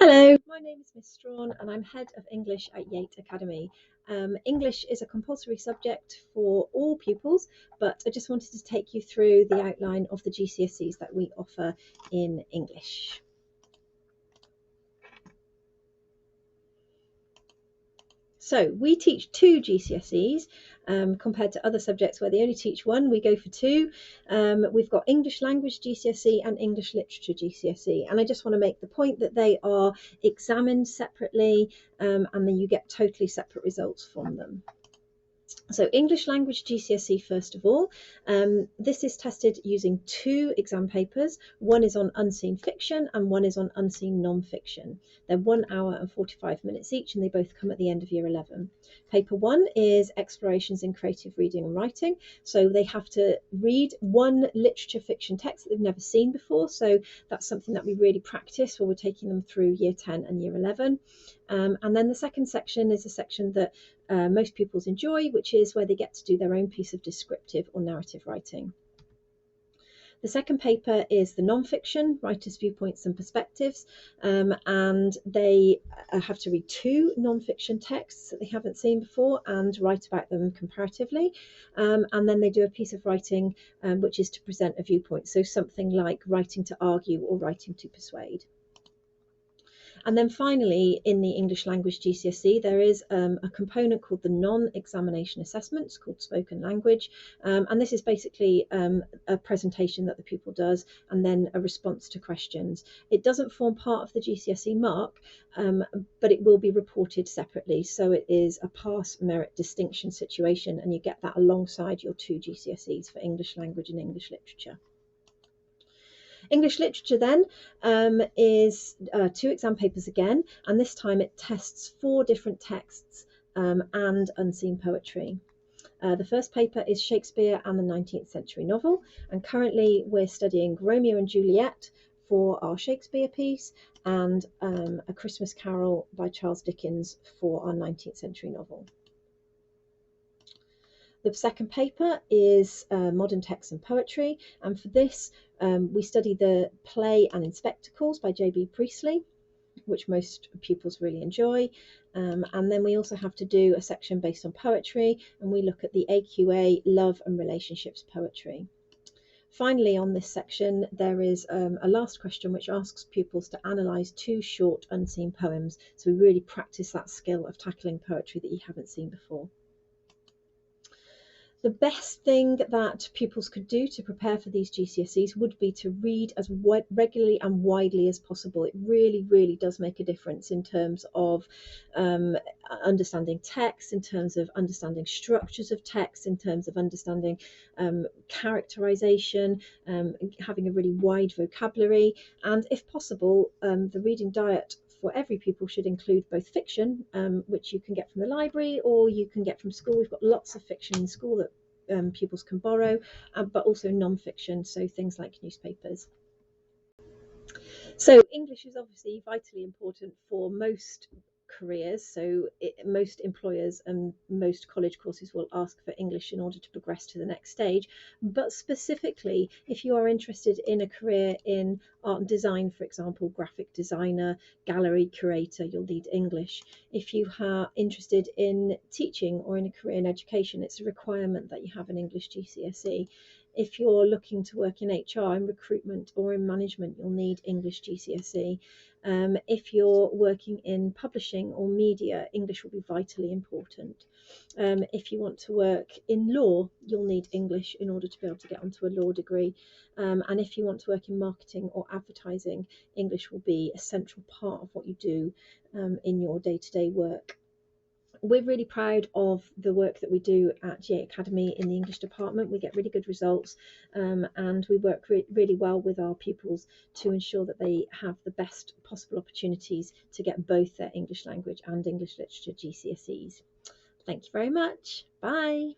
Hello, my name is Miss Strawn and I'm Head of English at Yate Academy. English is a compulsory subject for all pupils, but I just wanted to take you through the outline of the GCSEs that we offer in English. So we teach two GCSEs compared to other subjects where they only teach one, we go for two. We've got English Language GCSE and English Literature GCSE. And I just want to make the point that they are examined separately and then you get totally separate results from them. So English Language GCSE, first of all, this is tested using two exam papers. One is on unseen fiction and one is on unseen non-fiction. They're 1 hour and 45 minutes each and they both come at the end of year 11. Paper 1 is Explorations in Creative Reading and Writing. So they have to read one literature fiction text that they've never seen before. So that's something that we really practice when we're taking them through year 10 and year 11. And then the second section is a section that most pupils enjoy, which is where they get to do their own piece of descriptive or narrative writing. The second paper is the non-fiction, Writers' Viewpoints and Perspectives, and they have to read two non-fiction texts that they haven't seen before and write about them comparatively. And then they do a piece of writing which is to present a viewpoint, so something like writing to argue or writing to persuade. And then finally, in the English Language GCSE, there is a component called the non-examination assessments called spoken language. And this is basically a presentation that the pupil does and then a response to questions. It doesn't form part of the GCSE mark, but it will be reported separately. So it is a pass merit distinction situation and you get that alongside your two GCSEs for English Language and English Literature. English Literature then is two exam papers again, and this time it tests 4 different texts and unseen poetry. The first paper is Shakespeare and the 19th century novel, and currently we're studying Romeo and Juliet for our Shakespeare piece and A Christmas Carol by Charles Dickens for our 19th century novel. The second paper is Modern Text and Poetry, and for this we study the play And in Spectacles by J.B. Priestley, which most pupils really enjoy. And then we also have to do a section based on poetry, and we look at the AQA Love and Relationships Poetry. Finally, on this section, there is a last question which asks pupils to analyse 2 short unseen poems. So we really practice that skill of tackling poetry that you haven't seen before. The best thing that pupils could do to prepare for these GCSEs would be to read as regularly and widely as possible. It really, really does make a difference in terms of understanding text, in terms of understanding structures of text, in terms of understanding characterization, having a really wide vocabulary, and if possible, the reading diet for every pupil should include both fiction, which you can get from the library or you can get from school. We've got lots of fiction in school that pupils can borrow, but also non-fiction, so things like newspapers. So English is obviously vitally important for most careers, so most employers and most college courses will ask for English in order to progress to the next stage. But specifically, if you are interested in a career in art and design, for example, graphic designer, gallery curator, you'll need English. If you are interested in teaching or in a career in education, it's a requirement that you have an English GCSE. If you're looking to work in HR, in recruitment or in management, you'll need English GCSE. If you're working in publishing or media, English will be vitally important. If you want to work in law, you'll need English in order to be able to get onto a law degree. And if you want to work in marketing or advertising, English will be a central part of what you do in your day-to-day work. We're really proud of the work that we do at Yate Academy in the English department. We get really good results and we work really well with our pupils to ensure that they have the best possible opportunities to get both their English language and English literature GCSEs. Thank you very much. Bye.